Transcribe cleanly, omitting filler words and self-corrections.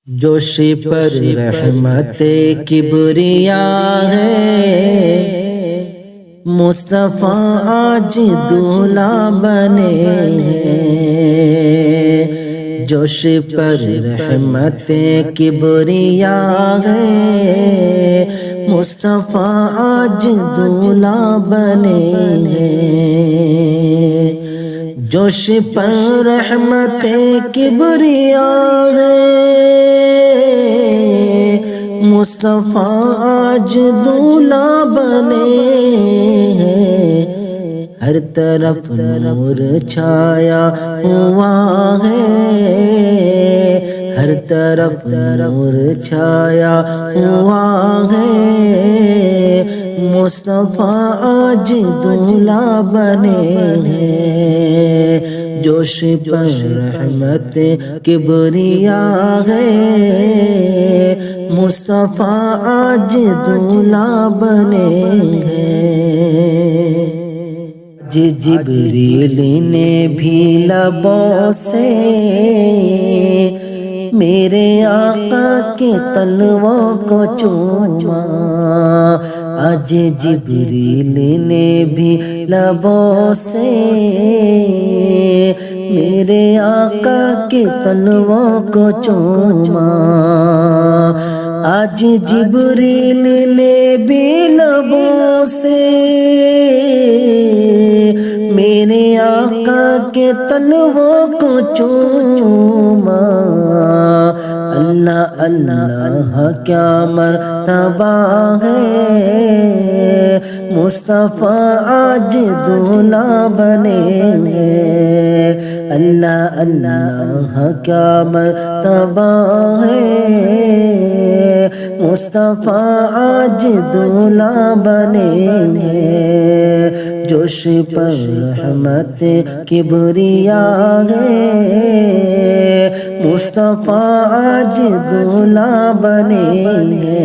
جوش پر رحمت کبریا ہے، مصطفیٰ آج دولہا بنے ہیں۔ جوش پر رحمت کبریا ہے، مصطفیٰ آج دولہا بنے ہیں۔ جوش پر رحمت کبریا ہے، مصطفیٰ آج دولہا بنے ہیں۔ ہر طرف نور چھایا ہوا ہے، ہر طرف نور چھایا ہوا ہے۔ مصطفیٰ آج دولہا بنے ہیں۔ جوش پر رحمت کبریا ہے، مصطفیٰ آج دولہا بنے ہیں۔ جبریل نے بھی لبوں سے میرے آقا کے تلووں کو چوما۔ آج جبریل نے بھی لبوں سے میرے آقا کے تلووں کو چوما۔ آج جبریل نے بھی لبوں سے میرے آقا کے تلووں کو چوما۔ اللہ اللہ کیا مرتبہ ہے، مصطفیٰ آج دولہا بنے ہیں۔ اللہ اللہ کیا مرتبہ ہے، مصطفیٰ آج دولہا بنے ہیں۔ جوش پر رحمت کبریا ہے، مصطفیٰ آج دولہا بنے ہیں۔